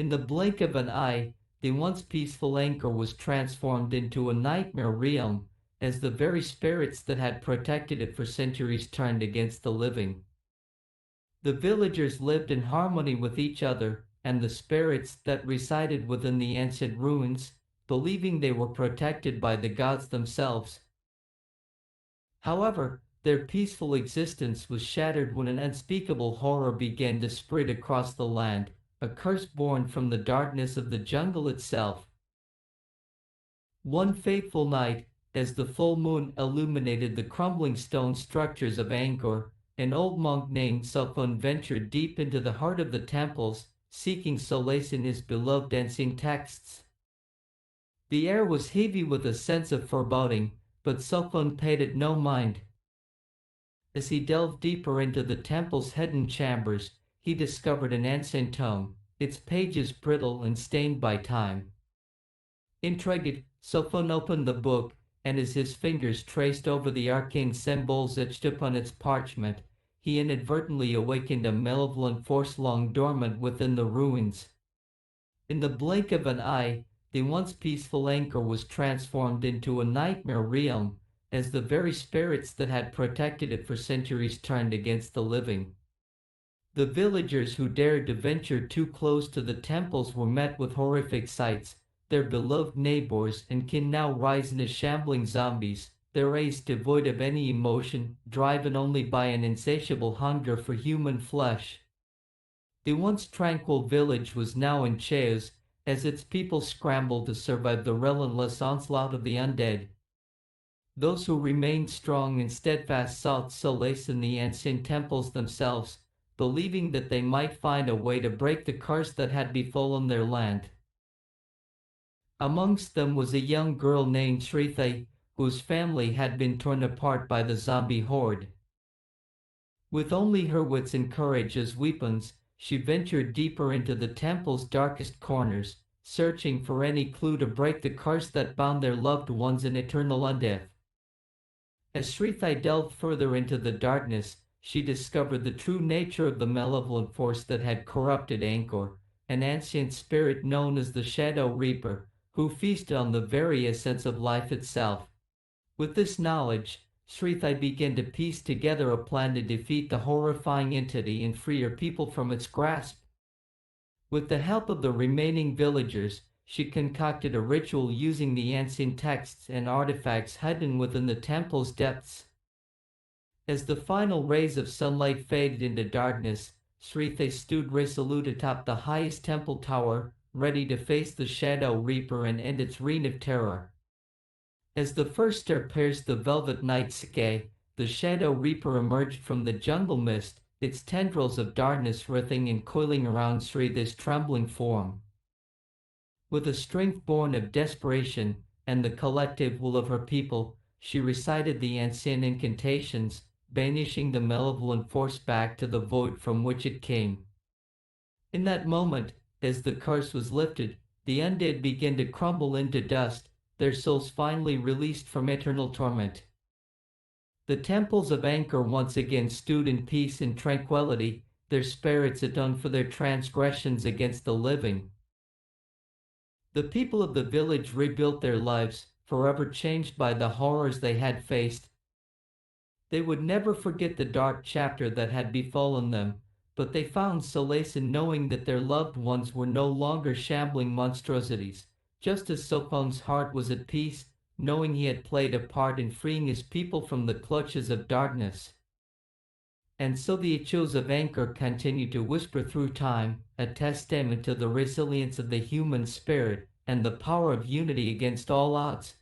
In the blink of an eye, the once peaceful Angkor was transformed into a nightmare realm, as the very spirits that had protected it for centuries turned against the living. The villagers lived in harmony with each other, and the spirits that resided within the ancient ruins, believing they were protected by the gods themselves. However, their peaceful existence was shattered when an unspeakable horror began to spread across the land, a curse born from the darkness of the jungle itself. One fateful night, as the full moon illuminated the crumbling stone structures of Angkor, an old monk named Sopon ventured deep into the heart of the temples, seeking solace in his beloved ancient texts. The air was heavy with a sense of foreboding, but Sopon paid it no mind. As he delved deeper into the temple's hidden chambers, he discovered an ancient tome, its pages brittle and stained by time. Intrigued, Sophon opened the book, and as his fingers traced over the arcane symbols etched upon its parchment, he inadvertently awakened a malevolent force long dormant within the ruins. In the blink of an eye, the once peaceful Angkor was transformed into a nightmare realm, as the very spirits that had protected it for centuries turned against the living. The villagers who dared to venture too close to the temples were met with horrific sights. Their beloved neighbors and kin now rising as shambling zombies, their eyes devoid of any emotion, driven only by an insatiable hunger for human flesh. The once tranquil village was now in chaos, as its people scrambled to survive the relentless onslaught of the undead. Those who remained strong and steadfast sought solace in the ancient temples themselves, believing that they might find a way to break the curse that had befallen their land. Amongst them was a young girl named Shrithai, whose family had been torn apart by the zombie horde. With only her wits and courage as weapons, she ventured deeper into the temple's darkest corners, searching for any clue to break the curse that bound their loved ones in eternal undeath. As Shrithai delved further into the darkness, she discovered the true nature of the malevolent force that had corrupted Angkor, an ancient spirit known as the Shadow Reaper, who feasted on the very essence of life itself. With this knowledge, Shrithai began to piece together a plan to defeat the horrifying entity and free her people from its grasp. With the help of the remaining villagers, she concocted a ritual using the ancient texts and artifacts hidden within the temple's depths. As the final rays of sunlight faded into darkness, Shrithai stood resolute atop the highest temple tower, ready to face the Shadow Reaper and end its reign of terror. As the first star pierced the velvet night sky, the Shadow Reaper emerged from the jungle mist, its tendrils of darkness writhing and coiling around Shrithai's trembling form. With a strength born of desperation and the collective will of her people, she recited the ancient incantations, banishing the malevolent force back to the void from which it came. In that moment, as the curse was lifted, the undead began to crumble into dust, their souls finally released from eternal torment. The temples of Angkor once again stood in peace and tranquility, their spirits atoned for their transgressions against the living. The people of the village rebuilt their lives, forever changed by the horrors they had faced. They would never forget the dark chapter that had befallen them, but they found solace in knowing that their loved ones were no longer shambling monstrosities, just as Sopon's heart was at peace, knowing he had played a part in freeing his people from the clutches of darkness. And so the Echoes of Angkor continued to whisper through time, a testament to the resilience of the human spirit and the power of unity against all odds.